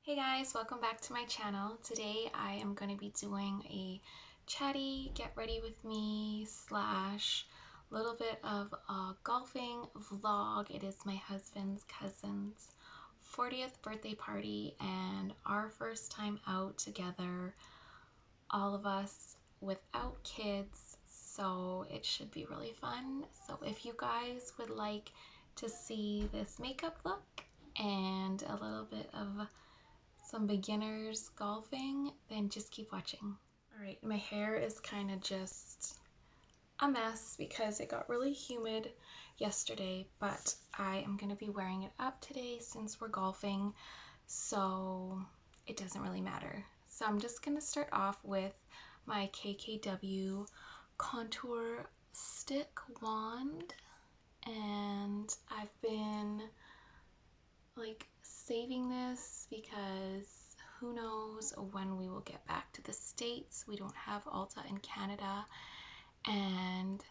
Hey guys, welcome back to my channel. Today I am going to be doing a chatty get ready with me slash little bit of a golfing vlog. It is my husband's cousin's 40th birthday party and our first time out together, all of us without kids, so it should be really fun. So if you guys would like to see this makeup look and a little bit of some beginners golfing, then just keep watching. Alright, my hair is kind of just a mess because it got really humid yesterday, but I am going to be wearing it up today since we're golfing, so it doesn't really matter. So I'm just going to start off with my KKW contour stick wand, and I've been like saving this because who knows when we will get back to the States. We don't have Ulta in Canada, and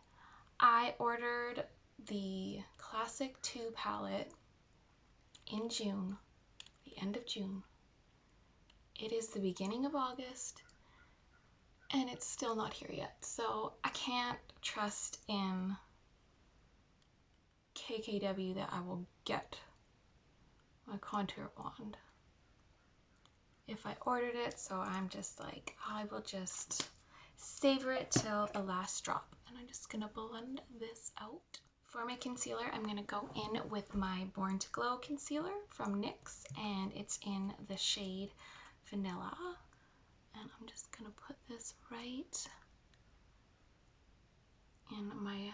I ordered the Classic 2 palette in June, the end of June. It is the beginning of August and it's still not here yet, so I can't trust in KKW that I will get my contour wand if I ordered it, so I'm just like, I will just savor it till the last drop. And I'm just gonna blend this out. For my concealer, I'm gonna go in with my Born to Glow concealer from NYX, and it's in the shade Vanilla. And I'm just gonna put this right in my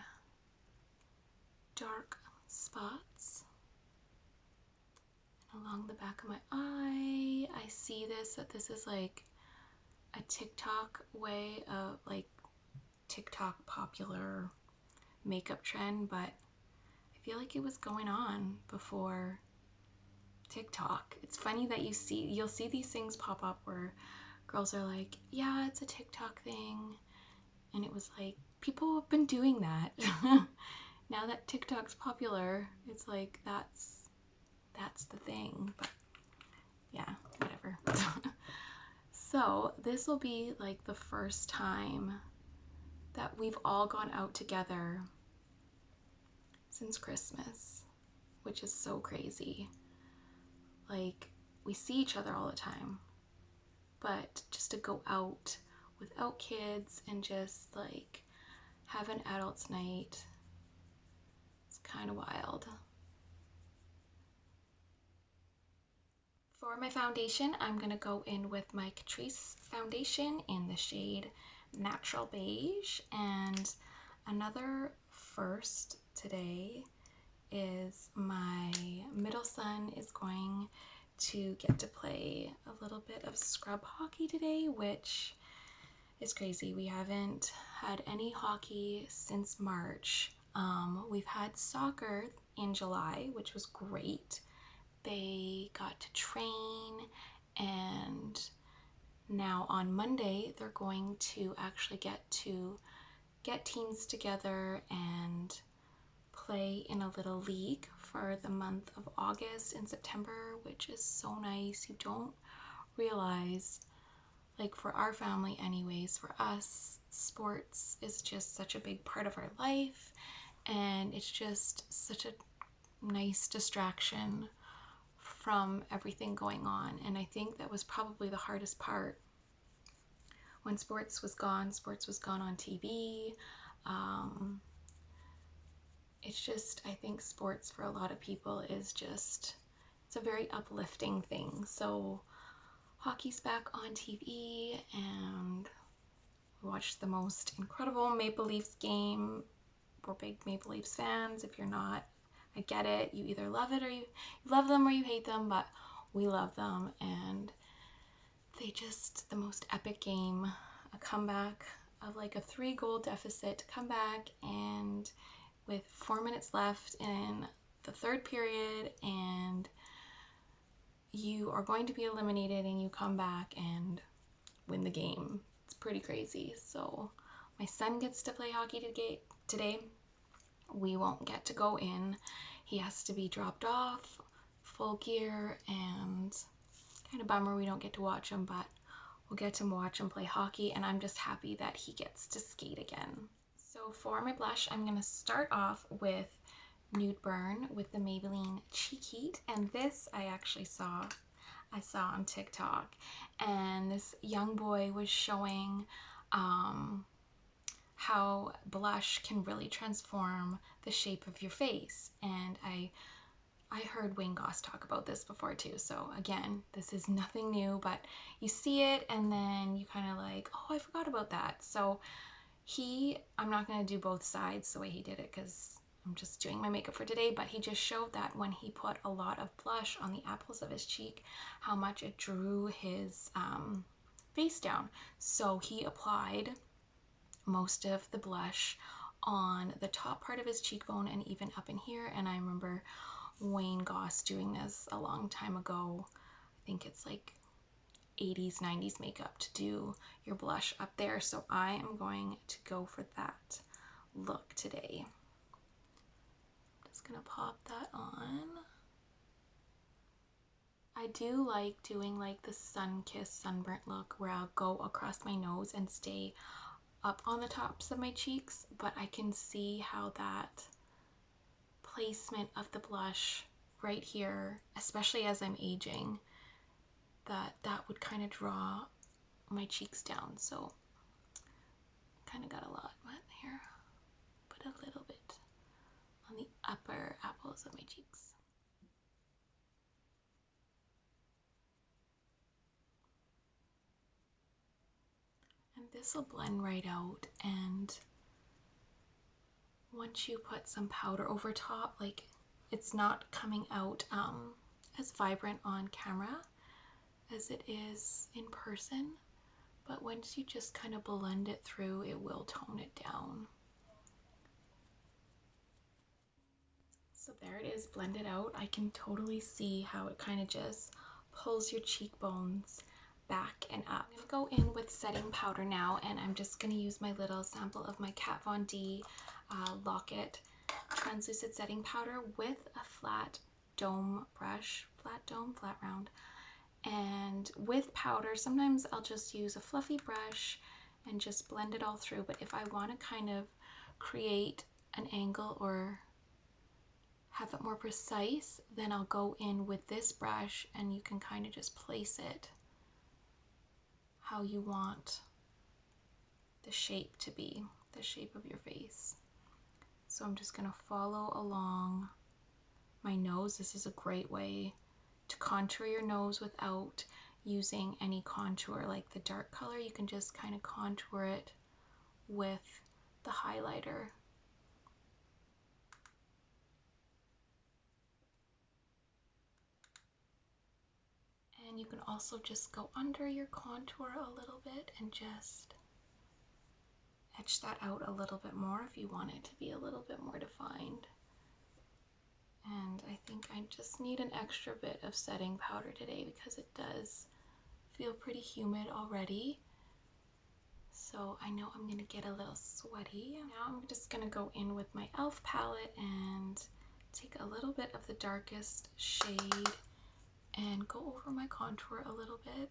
dark spots along the back of my eye. I see that this is like a TikTok way of like TikTok popular makeup trend, but I feel like it was going on before TikTok. It's funny that you'll see these things pop up where girls are like, yeah, it's a TikTok thing, and it was like people have been doing that. Now that TikTok's popular, it's like that's the thing. But yeah, whatever. So this will be like the first time that we've all gone out together since Christmas, which is so crazy. Like, we see each other all the time, but just to go out without kids and just like have an adult's night, it's kind of wild. For my foundation, I'm going to go in with my Catrice foundation in the shade Natural Beige. And another first today is my middle son is going to get to play a little bit of scrub hockey today, which is crazy. We haven't had any hockey since March. We've had soccer in July, which was great. They got to train, and now on Monday they're going to actually get teams together and play in a little league for the month of August and September, which is so nice. You don't realize, like for our family anyways, for us, sports is just such a big part of our life, and it's just such a nice distraction from everything going on. And I think that was probably the hardest part when sports was gone on TV. It's just, I think sports for a lot of people is just, it's a very uplifting thing. So hockey's back on TV, and we watched the most incredible Maple Leafs game. We're big Maple Leafs fans. If you're not, I get it. You either love it or you love them or you hate them, but we love them. And they just, the most epic game, a comeback of like a 3-goal deficit to come back, and with 4 minutes left in the third period, and you are going to be eliminated, and you come back and win the game. It's pretty crazy. So my son gets to play hockey today. We won't get to go in. He has to be dropped off full gear and Kind of bummer we don't get to watch him, but we'll get to watch him play hockey, and I'm just happy that he gets to skate again. So for my blush, I'm going to start off with Nude Burn with the Maybelline Cheek Heat, and this I actually saw on TikTok, and this young boy was showing how blush can really transform the shape of your face, and I heard Wayne Goss talk about this before too, so again, this is nothing new, but you see it and then you kind of like, oh, I forgot about that. So I'm not going to do both sides the way he did it because I'm just doing my makeup for today, but he just showed that when he put a lot of blush on the apples of his cheek, how much it drew his face down. So he applied most of the blush on the top part of his cheekbone and even up in here, and I remember Wayne Goss doing this a long time ago. I think it's like 80s, 90s makeup to do your blush up there. So I am going to go for that look today. Just gonna pop that on. I do like doing like the sun-kissed, sunburnt look where I'll go across my nose and stay up on the tops of my cheeks, but I can see how that placement of the blush right here, especially as I'm aging, that would kind of draw my cheeks down. So kind of got a lot wet here. Put a little bit on the upper apples of my cheeks. And this will blend right out, and once you put some powder over top, like it's not coming out as vibrant on camera as it is in person, but once you just kind of blend it through, it will tone it down. So there it is, blended out. I can totally see how it kind of just pulls your cheekbones back and up. I'm going to go in with setting powder now, and I'm just going to use my little sample of my Kat Von D Locket translucent setting powder with a flat dome brush, flat round. And with powder, sometimes I'll just use a fluffy brush and just blend it all through. But if I want to kind of create an angle or have it more precise, then I'll go in with this brush and you can kind of just place it how you want the shape to be, the shape of your face. So I'm just going to follow along my nose. This is a great way to contour your nose without using any contour like the dark color. You can just kind of contour it with the highlighter. And you can also just go under your contour a little bit and just etch that out a little bit more if you want it to be a little bit more defined. And I think I just need an extra bit of setting powder today because it does feel pretty humid already. So I know I'm going to get a little sweaty. Now I'm just going to go in with my e.l.f. palette and take a little bit of the darkest shade and go over my contour a little bit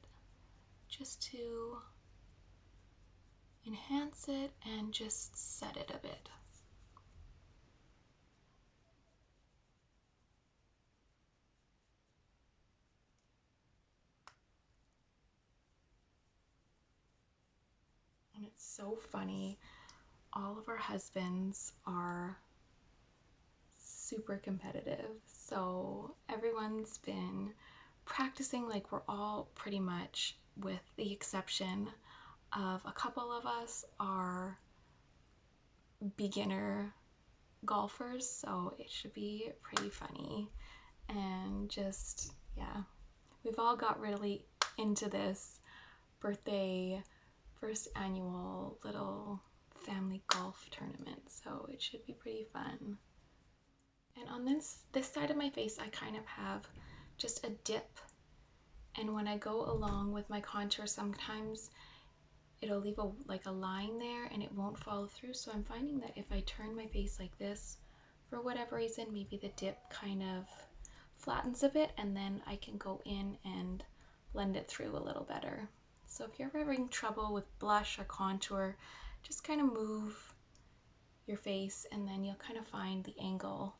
just to enhance it and just set it a bit. And it's so funny, all of our husbands are super competitive, so everyone's been practicing, like we're all pretty much, with the exception of a couple of us, are beginner golfers, so it should be pretty funny. And just, yeah, we've all got really into this birthday first annual little family golf tournament, so it should be pretty fun. And on this side of my face, I kind of have just a dip, and when I go along with my contour, sometimes it'll leave a line there and it won't follow through. So I'm finding that if I turn my face like this, for whatever reason, maybe the dip kind of flattens a bit, and then I can go in and blend it through a little better. So if you're ever having trouble with blush or contour, just kind of move your face and then you'll kind of find the angle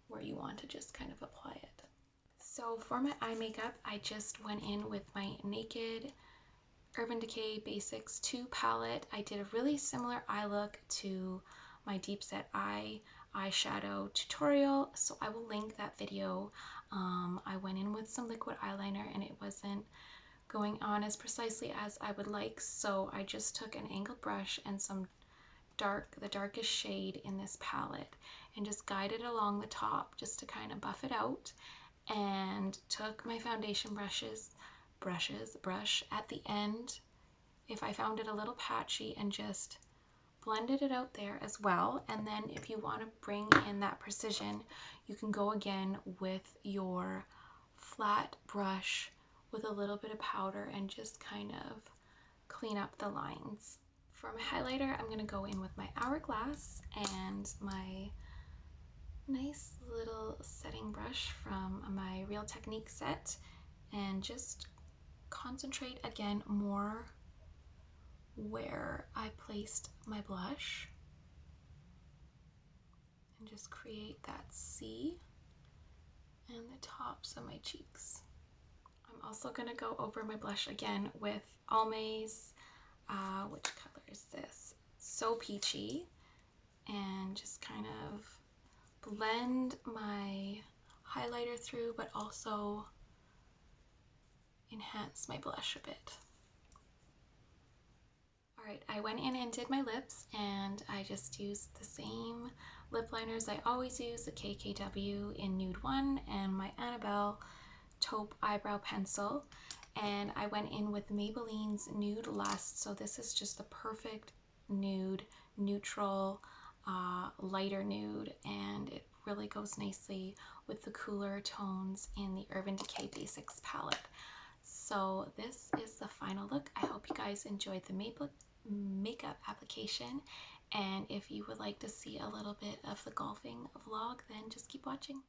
where you want to just kind of apply it. So for my eye makeup, I just went in with my Naked Urban Decay Basics 2 palette. I did a really similar eye look to my Deep Set Eye eyeshadow tutorial, so I will link that video. I went in with some liquid eyeliner and it wasn't going on as precisely as I would like, so I just took an angled brush and some the darkest shade in this palette and just guided it along the top just to kind of buff it out, and took my foundation brush at the end if I found it a little patchy and just blended it out there as well. And then if you want to bring in that precision, you can go again with your flat brush with a little bit of powder and just kind of clean up the lines. For my highlighter, I'm going to go in with my Hourglass and my nice little setting brush from my Real Technique set, and just concentrate again more where I placed my blush and just create that C and the tops of my cheeks. I'm also going to go over my blush again with Almay's, which color is this? So Peachy, and just kind of blend my highlighter through, but also enhance my blush a bit. Alright, I went in and did my lips, and I just used the same lip liners I always use, the KKW in Nude 1 and my Annabelle taupe eyebrow pencil. And I went in with Maybelline's Nude Lust, so this is just the perfect nude, neutral, lighter nude, and it really goes nicely with the cooler tones in the Urban Decay Basics palette. So this is the final look. I hope you guys enjoyed the makeup application, and if you would like to see a little bit of the golfing vlog, then just keep watching.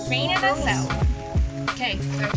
Raining us out. Okay, it's our turn.